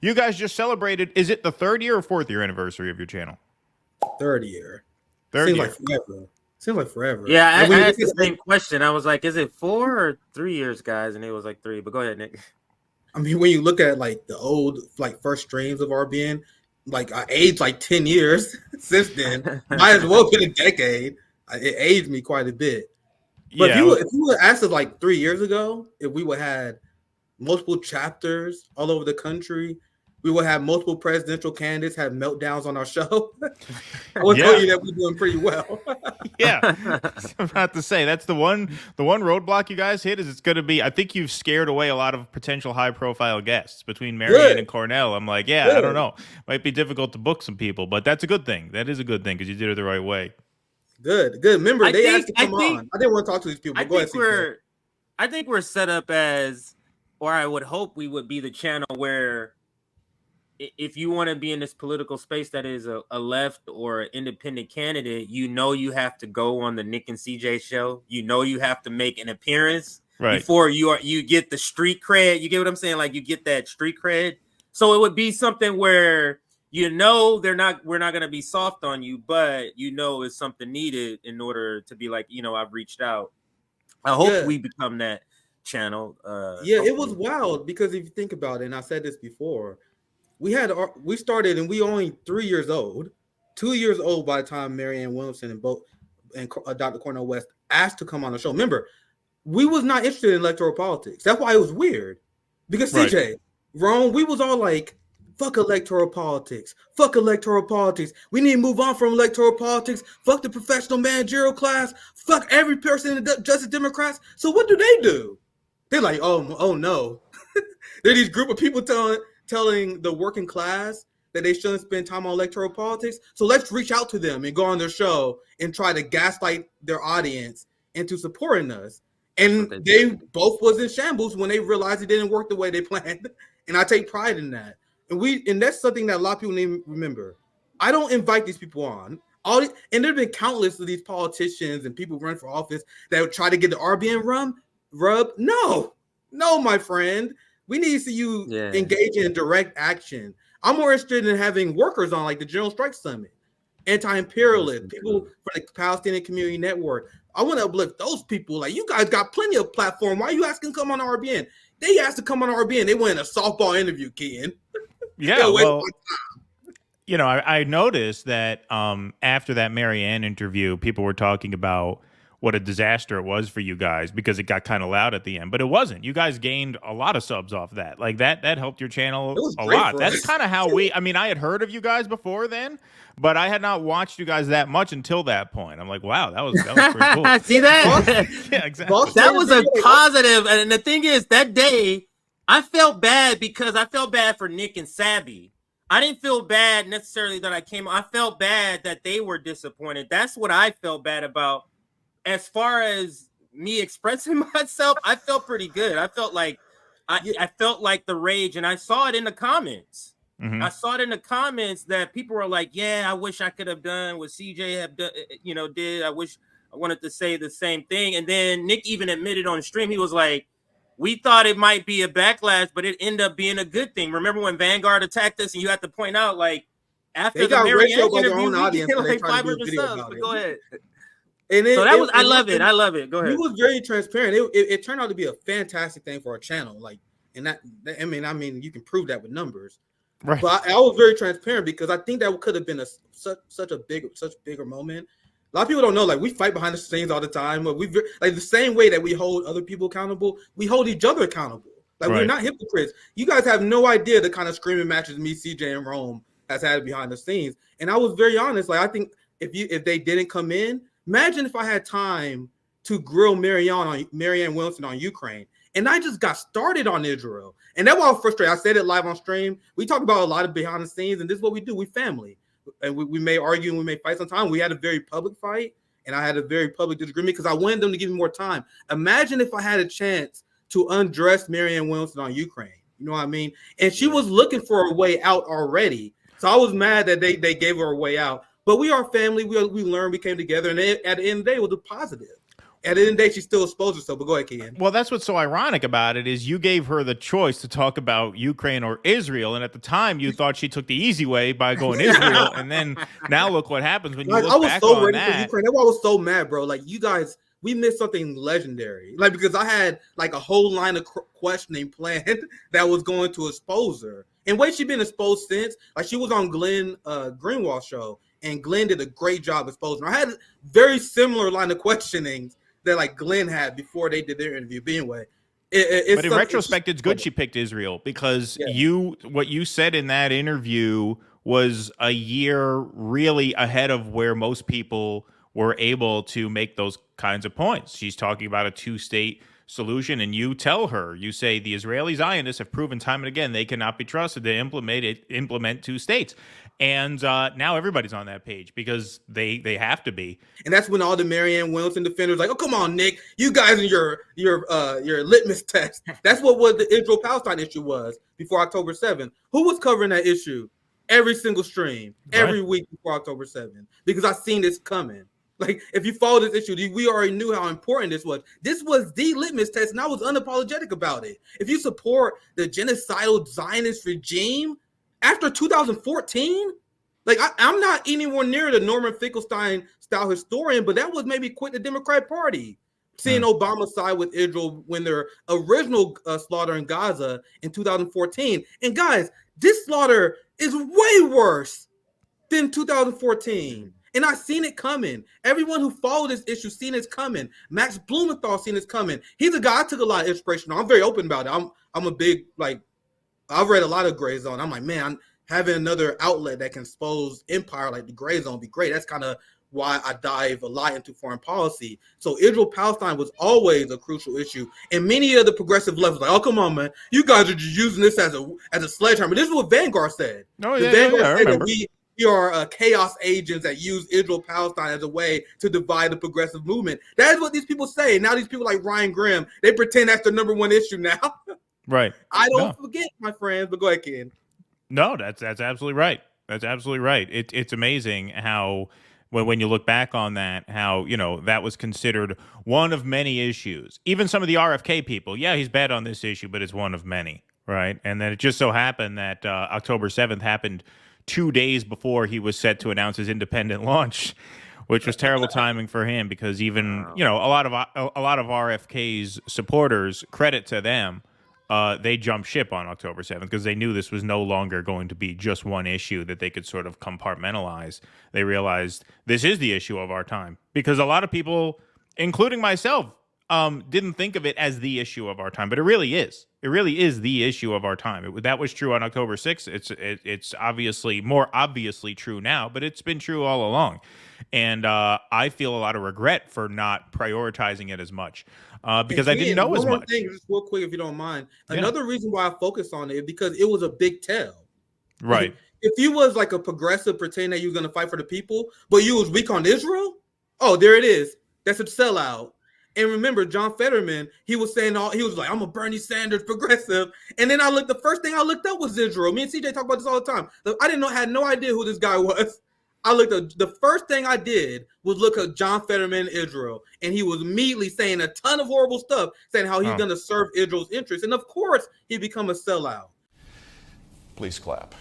You guys just celebrated, is it the 3rd year or 4th year anniversary of your channel? 3rd year. 3rd Seems year. like forever. Seems like forever. Yeah, I asked the same question. I was like, is it 4 or 3 years, guys? And it was like 3. But go ahead, Nick. I mean, when you look at like the old like first streams of RBN, like I aged like 10 years since then. Might as well been a decade. It aged me quite a bit. But if you would ask us like 3 years ago, if we would have multiple chapters all over the country, we would have multiple presidential candidates have meltdowns on our show. I would tell you that we're doing pretty well. Yeah, I'm about to say that's the one roadblock you guys hit is it's going to be. I think you've scared away a lot of potential high profile guests between Marianne and Cornell. I'm like, I don't know, might be difficult to book some people, but that's a good thing. That is a good thing because you did it the right way. Good. Remember, they asked to come on. I didn't want to talk to these people. I think we're set up as, or I would hope we would be the channel where, if you want to be in this political space that is a left or an independent candidate, you have to go on the Nick and CJ show. You have to make an appearance before you get the street cred. You get what I'm saying? Like you get that street cred. So it would be something where we're not going to be soft on you, but it's something needed in order to be like, I've reached out. I hope we become that channel. It was wild because if you think about it, and I said this before, we started and we only 3 years old, 2 years old by the time Marianne Williamson and Dr. Cornel West asked to come on the show. Remember, we was not interested in electoral politics. That's why it was weird. Because CJ, Rome, we was all like, fuck electoral politics. Fuck electoral politics. We need to move on from electoral politics. Fuck the professional managerial class. Fuck every person in the Justice Democrats. So what do? They're like, oh no. They're these group of people telling the working class that they shouldn't spend time on electoral politics. So let's reach out to them and go on their show and try to gaslight their audience into supporting us. And they both was in shambles when they realized it didn't work the way they planned. And I take pride in that. And that's something that a lot of people need to remember. I don't invite these people on. And there have been countless of these politicians and people running for office that would try to get the RBN rub. No, my friend. We need to see you engage in direct action. I'm more interested in having workers on, like the General Strike Summit, anti-imperialists, people from the Palestinian Community Network. I want to uplift those people. Like, you guys got plenty of platform. Why are you asking to come on RBN? They asked to come on RBN. They went in a softball interview, Ken. Yeah, well, I noticed that after that Marianne interview, people were talking about what a disaster it was for you guys because it got kind of loud at the end, but it wasn't. You guys gained a lot of subs off that. Like that helped your channel a lot. That's kind of how I had heard of you guys before then, but I had not watched you guys that much until that point. I'm like, wow, that was pretty cool. See that? Yeah, exactly. That was a positive. And the thing is, that day I felt bad because I felt bad for Nick and Sabby. I didn't feel bad necessarily that I came. I felt bad that they were disappointed. That's what I felt bad about. As far as me expressing myself, I felt pretty good. I felt like I felt like the rage, and I saw it in the comments. Mm-hmm. I saw it in the comments that people were like, "Yeah, I wish I could have done what CJ have done. Did. I wish I wanted to say the same thing." And then Nick even admitted on stream, he was like, "We thought it might be a backlash, but it ended up being a good thing." Remember when Vanguard attacked us, and you had to point out like after the Marianne interview, we get like 500 subs. But go ahead. And I love it. I love it. Go ahead. He was very transparent. It turned out to be a fantastic thing for our channel. Like, and that I mean, you can prove that with numbers. Right. But I was very transparent because I think that could have been such a bigger moment. A lot of people don't know. Like, we fight behind the scenes all the time. But like the same way that we hold other people accountable, we hold each other accountable. Like, we're not hypocrites. You guys have no idea the kind of screaming matches me, CJ, and Rome has had behind the scenes. And I was very honest. Like, I think if they didn't come in. Imagine if I had time to grill Marianne Williamson on Ukraine, and I just got started on Israel. And that's why I was frustrated. I said it live on stream. We talk about a lot of behind the scenes, and this is what we do. We family. And we may argue and we may fight sometimes. We had a very public fight, and I had a very public disagreement because I wanted them to give me more time. Imagine if I had a chance to undress Marianne Williamson on Ukraine. You know what I mean? And she was looking for a way out already. So I was mad that they gave her a way out. But we are family. We learned. We came together, and at the end of the day, it was a positive. At the end of the day, she still exposed herself. But go ahead, Ken. Well, that's what's so ironic about it is you gave her the choice to talk about Ukraine or Israel, and at the time you thought she took the easy way by going Israel, and then now look what happens when you look back on that. For Ukraine. That's why I was so mad, bro. Like, you guys, we missed something legendary. Like, because I had like a whole line of questioning planned that was going to expose her. And wait, she's been exposed since. Like, she was on Glenn Greenwald's show, and Glenn did a great job exposing her. I had very similar line of questionings that like Glenn had before they did their interview. But anyway, but in retrospect, it's good she picked Israel because what you said in that interview was a year really ahead of where most people were able to make those kinds of points. She's talking about a two-state solution, and you tell her, you say the Israeli Zionists have proven time and again they cannot be trusted to implement two states. And now everybody's on that page because they have to be. And that's when all the Marianne Williamson defenders like, oh, come on, Nick, you guys and your litmus test. That's what the Israel-Palestine issue was before October 7th. Who was covering that issue? Every single stream, every week before October 7th, because I seen this coming. Like, if you follow this issue, we already knew how important this was. This was the litmus test, and I was unapologetic about it. If you support the genocidal Zionist regime after 2014, like, I'm not anywhere near the Norman Finkelstein style historian, but that was maybe quit the Democratic Party. Seeing Obama side with Israel when their original slaughter in Gaza in 2014. And guys, this slaughter is way worse than 2014. And I seen it coming. Everyone who followed this issue seen it coming. Max Blumenthal seen it coming. He's a guy I took a lot of inspiration on. I'm very open about it. I'm a big, like, I've read a lot of Gray Zone. I'm like, man, having another outlet that can expose empire like the Gray Zone would be great. That's kind of why I dive a lot into foreign policy. So Israel-Palestine was always a crucial issue. And many of the progressive left was like, oh, come on, man. You guys are just using this as a sledgehammer. This is what Vanguard said. Oh, yeah, Vanguard said that we are chaos agents that use Israel-Palestine as a way to divide the progressive movement. That is what these people say. Now these people like Ryan Grimm, they pretend that's the number one issue now. Right. I don't forget, my friends, but go ahead, Ken. No, that's absolutely right. That's absolutely right. It's amazing how when you look back on that, how, you know, that was considered one of many issues. Even some of the RFK people, yeah, he's bad on this issue, but it's one of many, right? And then it just so happened that October 7th happened 2 days before he was set to announce his independent launch, which was terrible timing for him because even, you know, a lot of RFK's supporters, credit to them, they jumped ship on October 7th because they knew this was no longer going to be just one issue that they could sort of compartmentalize. They realized this is the issue of our time because a lot of people, including myself, didn't think of it as the issue of our time, but it really is. It really is the issue of our time. That was true on October 6th. It's obviously more obviously true now, but it's been true all along. And I feel a lot of regret for not prioritizing it as much because I didn't know as much. Thing, just real quick, if you don't mind. Another reason why I focused on it is because it was a big tell. Right. If you was like a progressive pretending that you were going to fight for the people, but you was weak on Israel, oh, there it is. That's a sellout. And remember, John Fetterman, he was saying he was like, I'm a Bernie Sanders progressive. And then the first thing I looked up was Israel. Me and CJ talk about this all the time. I had no idea who this guy was. The first thing I did was look at John Fetterman in Israel. And he was immediately saying a ton of horrible stuff, saying how he's going to serve Israel's interests. And of course, he become a sellout. Please clap.